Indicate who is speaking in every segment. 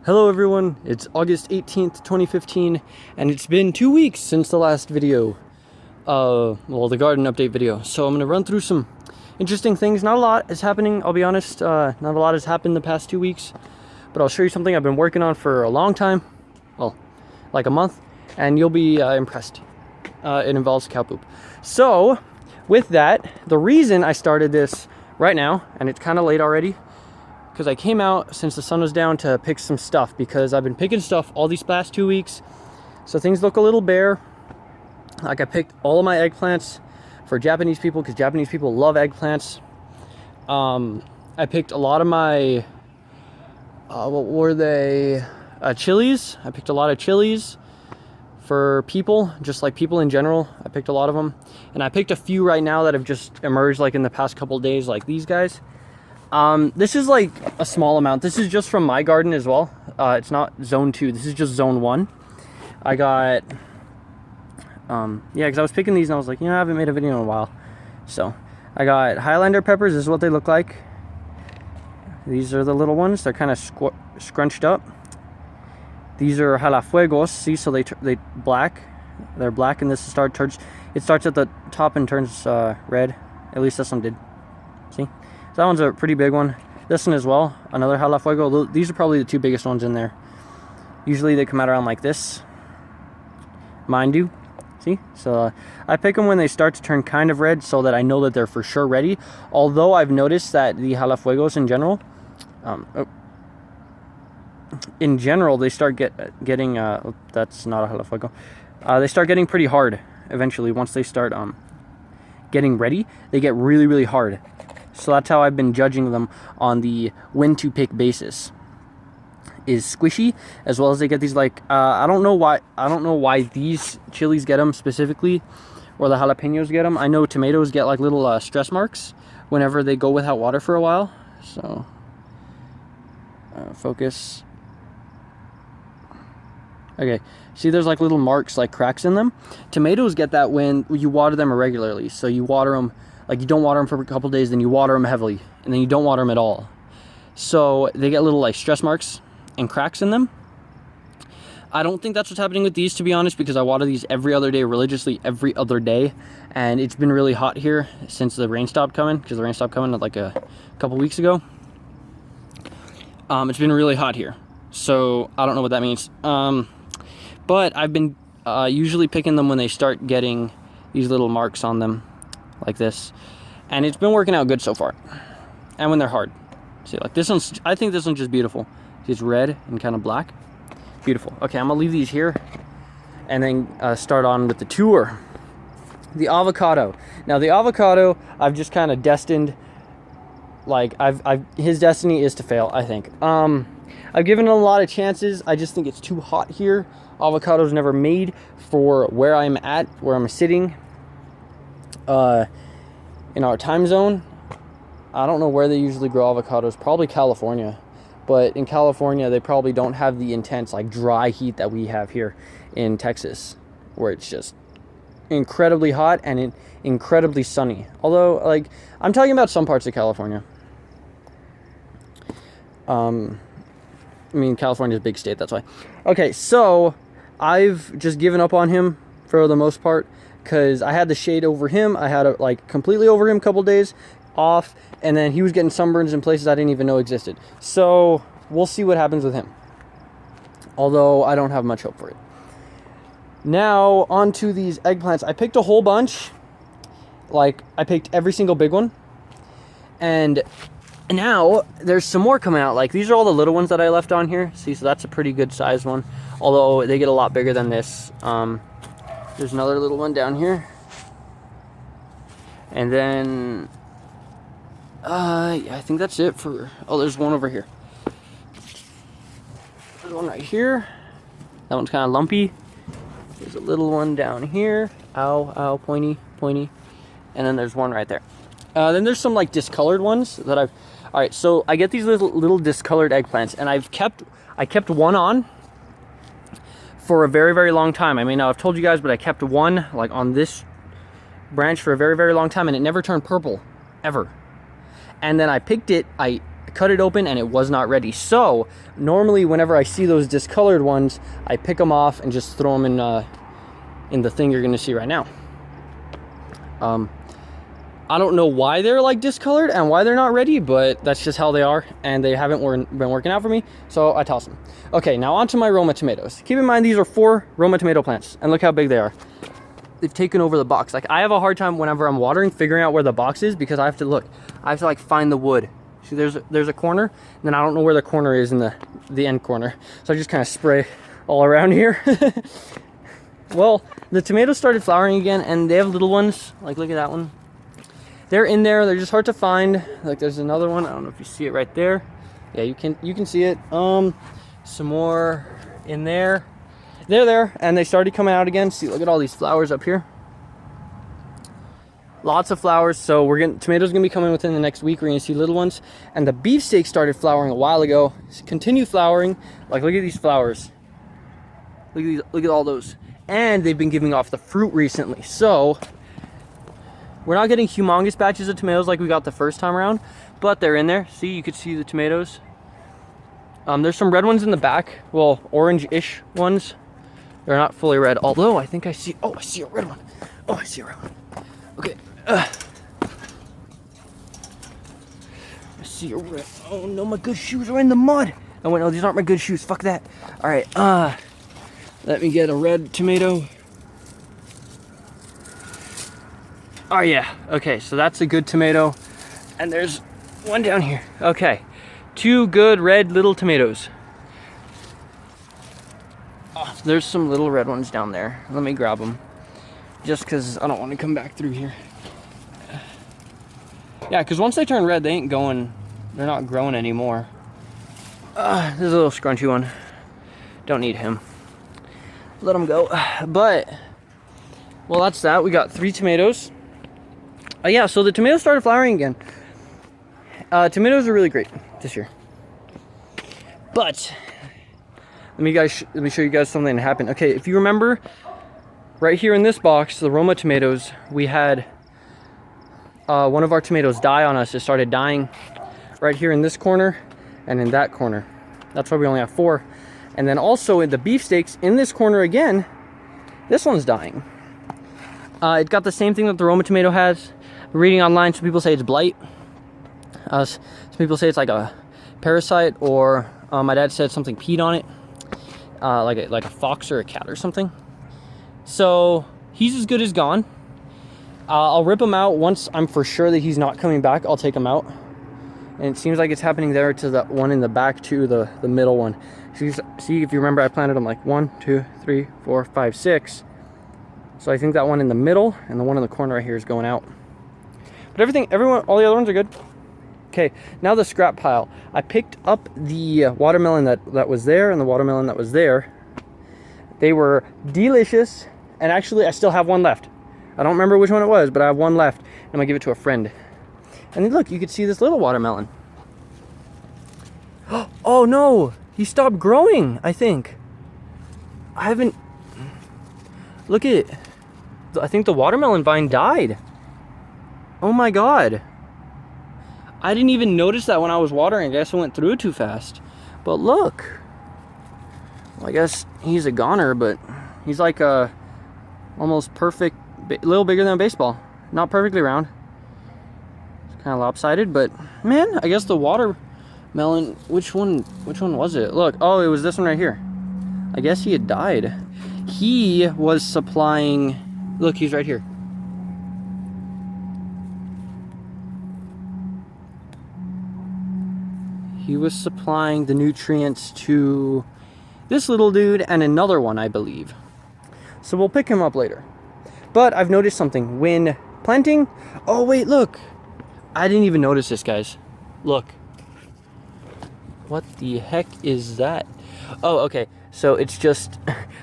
Speaker 1: Hello everyone, it's August 18th, 2015, and it's been 2 weeks since the last video. Well, the garden update video. So I'm going to run through some interesting things. Not a lot is happening, I'll be honest. Not a lot has happened the past 2 weeks, but I'll show you something I've been working on for a long time. Well, like a month, and you'll be impressed. It involves cow poop. So, with that, the reason I started this right now, and it's kind of late already, because I came out since the sun was down to pick some stuff, because I've been picking stuff all these past 2 weeks, so things look a little bare. Like, I picked all of my eggplants for Japanese people, because Japanese people love eggplants. I picked a lot of my, what were they, chilies. I picked a lot of chilies for people, just like people in general. I picked a lot of them, and I picked a few right now that have just emerged like in the past couple days, like these guys. This is like a small amount. This is just from my garden as well. It's not zone 2. This is just zone 1. I got, yeah, because I was picking these and I was like, you know, I haven't made a video in a while. So I got Highlander peppers. This is what they look like. These are the little ones. They're kind of scrunched up. These are jalafuegos. See, so they black. They're black, and this starts at the top and turns red. At least this one did. See? So that one's a pretty big one. This one as well, another jalafuego. These are probably the two biggest ones in there. Usually they come out around like this. Mine do. See? So I pick them when they start to turn kind of red, so that I know that they're for sure ready. Although I've noticed that the jalafuegos in general, they start getting, that's not a jalafuego. They start getting pretty hard eventually. Once they start getting ready, they get really, really hard. So that's how I've been judging them on the when to pick basis. Is squishy, as well as they get these like, I don't know why these chilies get them specifically, or the jalapenos get them. I know tomatoes get like little stress marks whenever they go without water for a while. So, focus. Okay, see there's like little marks, like cracks in them. Tomatoes get that when you water them irregularly. So you water them, like you don't water them for a couple days, then you water them heavily, and then you don't water them at all. So they get little like stress marks and cracks in them. I don't think that's what's happening with these, to be honest, because I water these every other day, religiously every other day, and it's been really hot here since the rain stopped coming, because the rain stopped coming like a couple weeks ago. It's been really hot here, so I don't know what that means. But I've been usually picking them when they start getting these little marks on them, like this, and it's been working out good so far. And when they're hard, see, like this one's, I think this one's just beautiful. It's red and kind of black. Beautiful. Okay, I'm gonna leave these here and then start on with the tour. The avocado. Now the avocado, I've just kind of destined, like his destiny is to fail, I think. I've given it a lot of chances. I just think it's too hot here. Avocado's never made for where I'm at, where I'm sitting in our time zone. I don't know where they usually grow avocados, probably California. But in California, they probably don't have the intense, like, dry heat that we have here in Texas, where it's just incredibly hot and incredibly sunny. Although, like, I'm talking about some parts of California. I mean, California's a big state, that's why. Okay, so I've just given up on him for the most part, because I had the shade over him. I had it, like, completely over him a couple days off, and then he was getting sunburns in places I didn't even know existed. So we'll see what happens with him, although I don't have much hope for it. Now on to these eggplants. I picked a whole bunch, like I picked every single big one, and now there's some more coming out. Like these are all the little ones that I left on here. See, so that's a pretty good sized one, although they get a lot bigger than this. There's another little one down here, and then I think that's it for, oh, there's one over here. There's one right here. That one's kind of lumpy. There's a little one down here. Ow, ow, pointy, pointy. And then there's one right there. Then there's some like discolored ones that all right, so I get these little discolored eggplants, and I kept one on for a very, very long time. I may not have told you guys, but I kept one like on this branch for a very, very long time, and it never turned purple, ever. And then I picked it, I cut it open and it was not ready. So normally whenever I see those discolored ones, I pick them off and just throw them in the thing you're gonna see right now. I don't know why they're like discolored and why they're not ready, but that's just how they are, and they haven't been working out for me, so I toss them. Okay, now onto my Roma tomatoes. Keep in mind these are 4 Roma tomato plants, and look how big they are. They've taken over the box. Like, I have a hard time whenever I'm watering figuring out where the box is, because I have to look. I have to like find the wood. See, there's a corner, and then I don't know where the corner is in the end corner, so I just kind of spray all around here. Well, the tomatoes started flowering again, and they have little ones. Like, look at that one. They're in there. They're just hard to find. Like, there's another one. I don't know if you see it right there. Yeah, you can see it. Some more in there. They're there, and they started coming out again. See, look at all these flowers up here. Lots of flowers. So tomatoes gonna be coming within the next week. We're gonna see little ones, and the beefsteak started flowering a while ago. Continue flowering. Like, look at these flowers. Look at these. Look at all those. And they've been giving off the fruit recently. So we're not getting humongous batches of tomatoes like we got the first time around, but they're in there. See, you could see the tomatoes. There's some red ones in the back. Well, orange-ish ones. They're not fully red, although I think I see a red one. Oh, I see a red one. Okay. I see a red. Oh no, my good shoes are in the mud. Oh wait, no, these aren't my good shoes. Fuck that. All right. Let me get a red tomato. Oh yeah, okay, so that's a good tomato. And there's one down here. Okay, 2 good red little tomatoes. Oh, there's some little red ones down there. Let me grab them. Just because I don't want to come back through here. Yeah, because once they turn red, they're not growing anymore. There's a little scrunchy one. Don't need him. Let him go. But, well, that's that. We got 3 tomatoes. Yeah, so the tomatoes started flowering again. Tomatoes are really great this year. But let me show you guys something that happened. Okay, if you remember, right here in this box, the Roma tomatoes, we had one of our tomatoes die on us. It started dying right here in this corner and in that corner. That's why we only have 4. And then also in the beefsteaks in this corner again, this one's dying. It got the same thing that the Roma tomato has. Reading online, some people say it's blight. Some people say it's like a parasite, or my dad said something peed on it, like a fox or a cat or something. So he's as good as gone. I'll rip him out once I'm for sure that he's not coming back. I'll take him out, and it seems like it's happening there to the one in the back too, the middle one. See, if you remember, I planted them like 1, 2, 3, 4, 5, 6. So I think that one in the middle and the one in the corner right here is going out. But all the other ones are good. Okay, now the scrap pile. I picked up the watermelon that was there and the watermelon that was there. They were delicious, and actually I still have one left. I don't remember which one it was, but I have one left. I'm gonna give it to a friend. And then look, you could see this little watermelon. Oh no, he stopped growing, I think. Look at it. I think the watermelon vine died. Oh my god. I didn't even notice that when I was watering. I guess I went through it too fast. But look. Well, I guess he's a goner, but he's like a almost perfect, a little bigger than a baseball. Not perfectly round. It's kind of lopsided, but man, I guess the watermelon, which one was it? Look, oh, it was this one right here. I guess he had died. He was supplying, look, he's right here. He was supplying the nutrients to this little dude and another one, I believe. So we'll pick him up later. But I've noticed something. When planting... Oh, wait, look. I didn't even notice this, guys. Look. What the heck is that? Oh, okay. So it's just...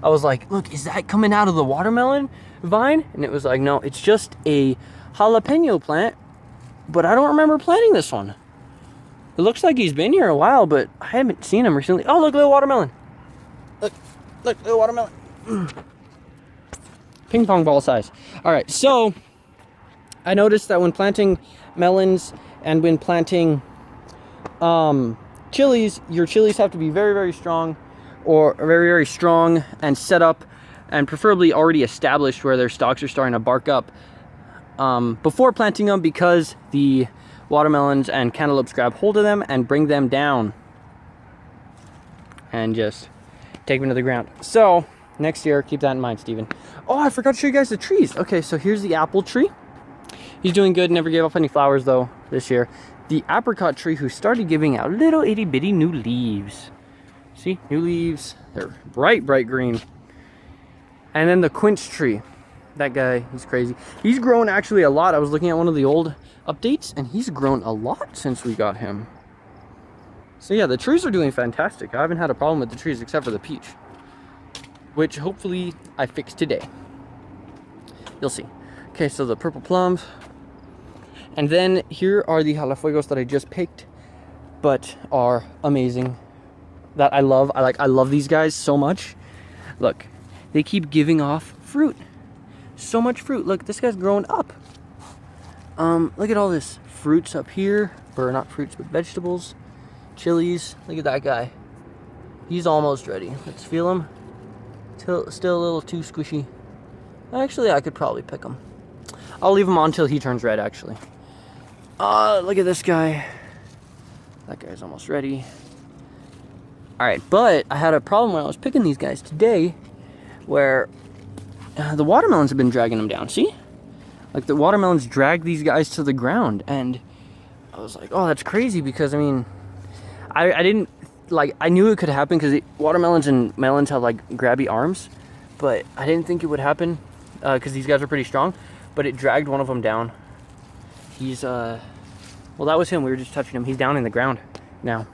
Speaker 1: I was like, look, is that coming out of the watermelon vine? And it was like, no, it's just a jalapeno plant. But I don't remember planting this one. It looks like he's been here a while, but I haven't seen him recently. Oh, look, little watermelon. Look, little watermelon. Ping pong ball size. All right, so I noticed that when planting melons and when planting Chilies, your chilies have to be very, very strong, or very, very strong and set up, and preferably already established where their stalks are starting to bark up before planting them, because the watermelons and cantaloupes grab hold of them and bring them down and just take them to the ground. So next year, keep that in mind, Steven. Oh, I forgot to show you guys the trees. Okay, so here's the apple tree. He's doing good, never gave off any flowers though this year. The apricot tree, who started giving out little itty bitty new leaves. See, new leaves, they're bright, bright green. And then the quince tree, that guy, he's crazy. He's grown actually a lot. I was looking at one of the old updates and he's grown a lot since we got him. So yeah, the trees are doing fantastic. I haven't had a problem with the trees except for the peach, which hopefully I fix today. You'll see. Okay, so the purple plums. And then here are the jalafuegos that I just picked, but are amazing. That I love. I love these guys so much. Look, they keep giving off fruit. So much fruit. Look, this guy's growing up. Look at all this fruits up here, or not fruits, but vegetables, chilies. Look at that guy. He's almost ready. Let's feel him. Still a little too squishy. Actually, I could probably pick him. I'll leave him on until he turns red, actually. Look at this guy. That guy's almost ready. Alright, but I had a problem when I was picking these guys today, where the watermelons have been dragging them down. See? Like, the watermelons drag these guys to the ground, and I was like, oh, that's crazy, because, I mean, I didn't, like, I knew it could happen, because watermelons and melons have, like, grabby arms, but I didn't think it would happen, because these guys are pretty strong, but it dragged one of them down. He's, well, that was him. We were just touching him. He's down in the ground now.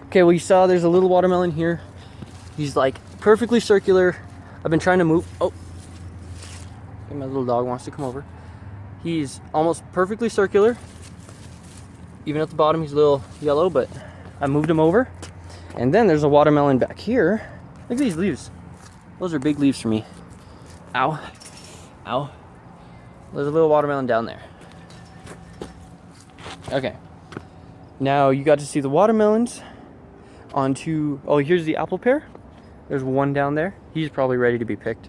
Speaker 1: Okay, well, you saw there's a little watermelon here. He's, like, perfectly circular. I've been trying to move. Oh, my little dog wants to come over. He's almost perfectly circular. Even at the bottom, he's a little yellow, but I moved him over. And then there's a watermelon back here. Look at these leaves. Those are big leaves for me. Ow. Ow. There's a little watermelon down there. Okay. Now you got to see the watermelons onto... Oh, here's the apple pear. There's one down there. He's probably ready to be picked.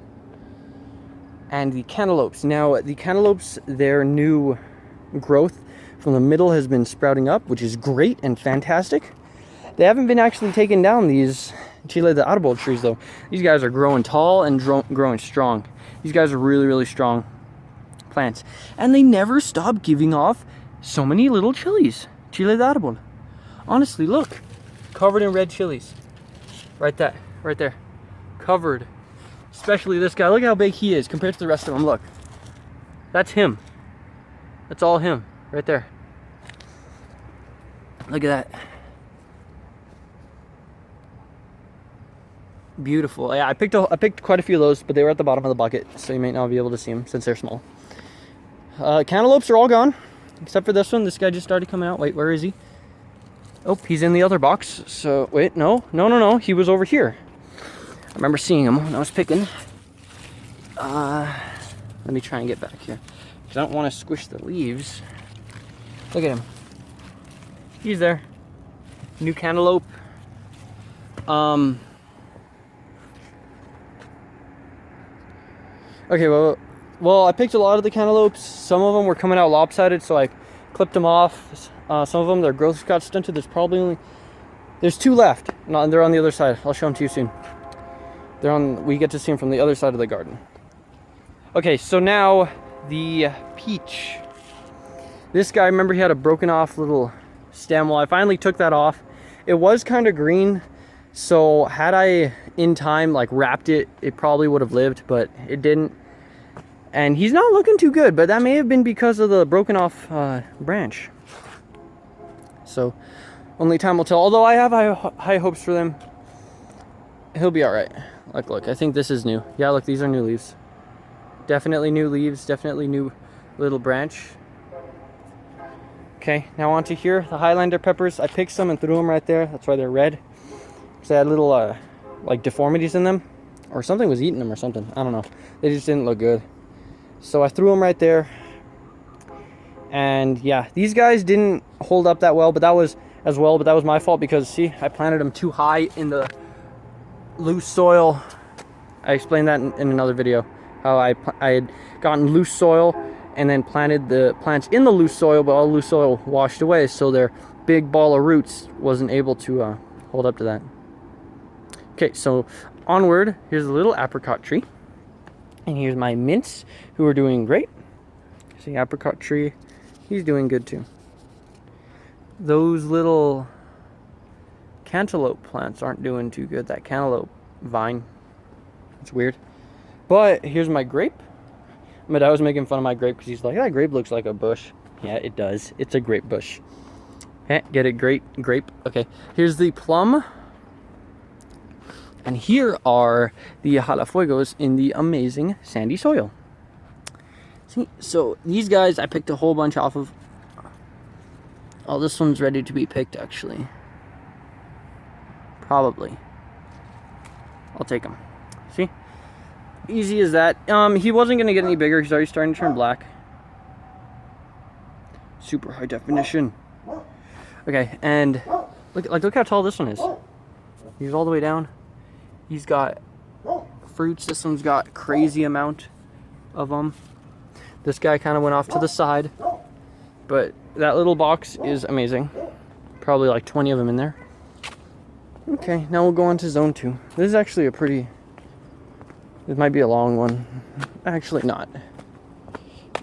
Speaker 1: And the cantaloupes. Now, the cantaloupes, their new growth from the middle has been sprouting up, which is great and fantastic. They haven't been actually taking down these Chile de Arbol trees, though. These guys are growing tall and growing strong. These guys are really, really strong plants. And they never stop giving off so many little chilies. Chile de Arbol. Honestly, look. Covered in red chilies. Right there. Covered. Especially this guy. Look how big he is compared to the rest of them. Look. That's him. That's all him. Right there. Look at that. Beautiful. Yeah, I picked quite a few of those, but they were at the bottom of the bucket, so you might not be able to see them since they're small. Cantaloupes are all gone, except for this one. This guy just started coming out. Wait, where is he? Oh, he's in the other box. So, wait, no. He was over here. I remember seeing him when I was picking. Let me try and get back here, because I don't want to squish the leaves. Look at him. He's there. New cantaloupe. Okay, well, I picked a lot of the cantaloupes. Some of them were coming out lopsided, so I clipped them off. Some of them, their growth got stunted. There's two left. No, they're on the other side. I'll show them to you soon. We get to see them from the other side of the garden. Okay, so now the peach. This guy, remember, he had a broken off little stem. Well, I finally took that off. It was kind of green, so had I in time like wrapped it, it probably would have lived, but it didn't. And he's not looking too good, but that may have been because of the broken off branch. So only time will tell. Although I have high hopes for them. He'll be all right. Look, I think this is new. Yeah, look, these are new leaves. Definitely new leaves, definitely new little branch. Okay, now on to here, the Highlander peppers. I picked some and threw them right there. That's why they're red. Because they had little, like, deformities in them. Or something was eating them or something. I don't know. They just didn't look good. So I threw them right there. And yeah, these guys didn't hold up that well, but that was my fault because see, I planted them too high in the loose soil. I explained that in another video, how I had gotten loose soil and then planted the plants in the loose soil, but all the loose soil washed away, so their big ball of roots wasn't able to hold up to that. Okay, so onward. Here's a little apricot tree, and here's my mints, who are doing great. See, apricot tree, he's doing good too. Those little cantaloupe plants aren't doing too good. That cantaloupe vine, it's weird. But here's my grape. My dad was making fun of my grape because he's like, that grape looks like a bush. Yeah, it does. It's a grape bush. Get it? Grape. Okay, here's the plum. And here are the jalafuegos in the amazing sandy soil. See, so these guys I picked a whole bunch off of. Oh, this one's ready to be picked, actually. Probably. I'll take him. See? Easy as that. He wasn't going to get any bigger. He's already starting to turn black. Super high definition. Okay, and look how tall this one is. He's all the way down. He's got fruits. This one's got crazy amount of them. This guy kind of went off to the side. But that little box is amazing. Probably like 20 of them in there. Okay, now we'll go on to zone 2. This is actually this might be a long one. Actually not.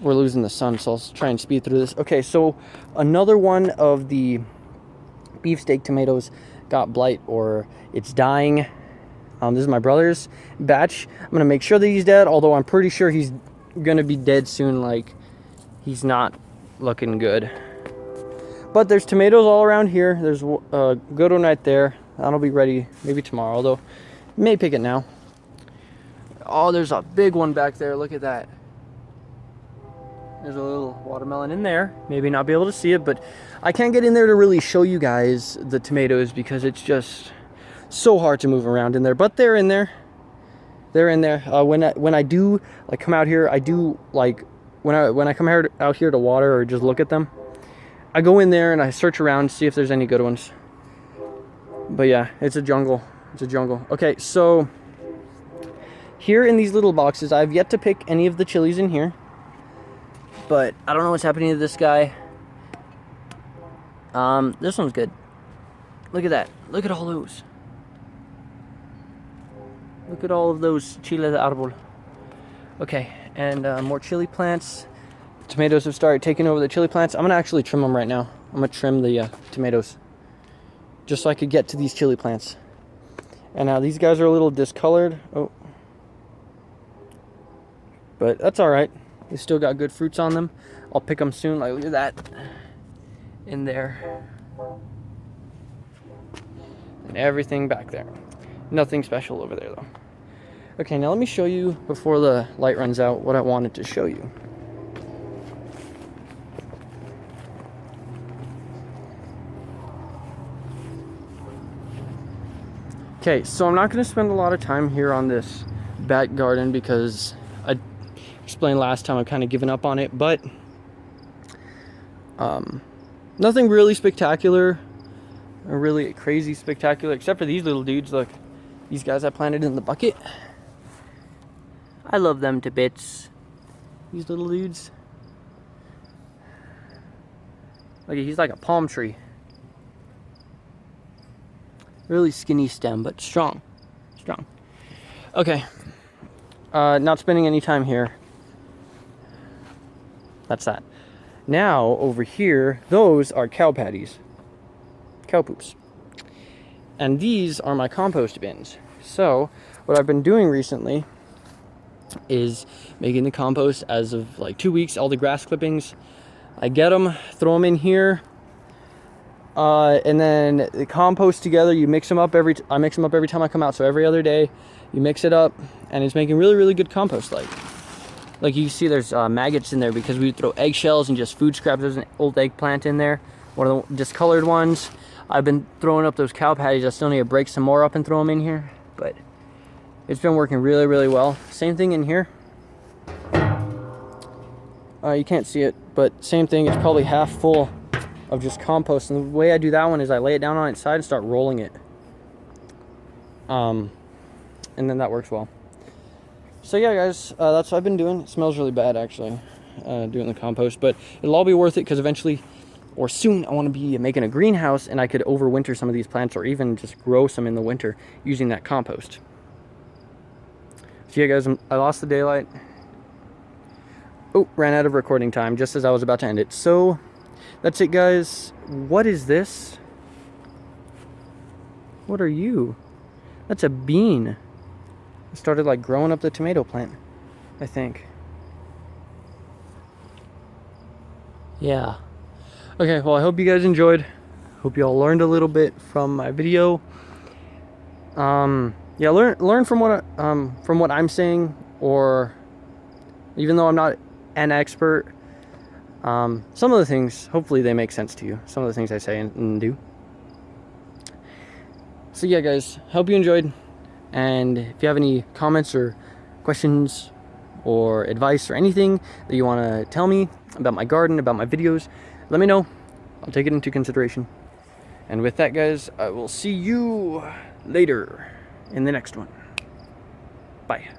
Speaker 1: We're losing the sun, so I'll try and speed through this. Okay, so another one of the beefsteak tomatoes got blight, or it's dying. This is my brother's batch. I'm going to make sure that he's dead, although I'm pretty sure he's going to be dead soon. Like, he's not looking good. But there's tomatoes all around here. There's a good one right there. That'll be ready maybe tomorrow, although may pick it now. Oh, there's a big one back there. Look at that. There's a little watermelon in there. Maybe not be able to see it, but I can't get in there to really show you guys the tomatoes because it's just so hard to move around in there. But they're in there. They're in there. When I do like come out here, I do like when I come out here to water or just look at them, I go in there and I search around, see if there's any good ones. But yeah, it's a jungle. It's a jungle. Okay, so here in these little boxes, I've yet to pick any of the chilies in here. But I don't know what's happening to this guy. This one's good. Look at that. Look at all those. Look at all of those chile de árbol. Okay, and more chili plants. Tomatoes have started taking over the chili plants. I'm going to actually trim them right now. I'm going to trim the tomatoes. Just so I could get to these chili plants. And now these guys are a little discolored. Oh. But that's alright. They still got good fruits on them. I'll pick them soon. Like, look at that. In there. And everything back there. Nothing special over there, though. Okay, now let me show you, before the light runs out, what I wanted to show you. Okay, so I'm not going to spend a lot of time here on this back garden because I explained last time I've kind of given up on it, but nothing really spectacular or really crazy spectacular except for these little dudes. Look, these guys I planted in the bucket. I love them to bits. These little dudes. Look, he's like a palm tree. Really skinny stem, but strong. Strong. Okay. Not spending any time here. That's that. Now, over here, those are cow patties. Cow poops. And these are my compost bins. So, what I've been doing recently is making the compost as of like 2 weeks. All the grass clippings, I get them, throw them in here. And then the compost together, you mix them up I mix them up every time I come out. So every other day you mix it up and it's making really, really good compost. Like you see there's maggots in there because we throw eggshells and just food scraps. There's an old eggplant in there, one of the discolored ones. I've been throwing up those cow patties. I still need to break some more up and throw them in here, but it's been working really, really well. Same thing in here. You can't see it, but same thing. It's probably half full of just compost. And the way I do that one is I lay it down on its side and start rolling it. And then that works well. So yeah, guys, that's what I've been doing. It smells really bad, actually, doing the compost. But it'll all be worth it because eventually, or soon, I want to be making a greenhouse, and I could overwinter some of these plants or even just grow some in the winter using that compost. So yeah, guys, I lost the daylight. Oh, ran out of recording time just as I was about to end it. So that's it, guys. What is this? What are you? That's a bean. It started like growing up the tomato plant, I think. Yeah. Okay, well, I hope you guys enjoyed. Hope you all learned a little bit from my video. Yeah, learn from what I'm saying, or even though I'm not an expert, some of the things, hopefully they make sense to you. Some of the things I say and do. So yeah, guys, hope you enjoyed. And if you have any comments or questions or advice or anything that you want to tell me about my garden, about my videos, let me know. I'll take it into consideration. And with that, guys, I will see you later in the next one. Bye.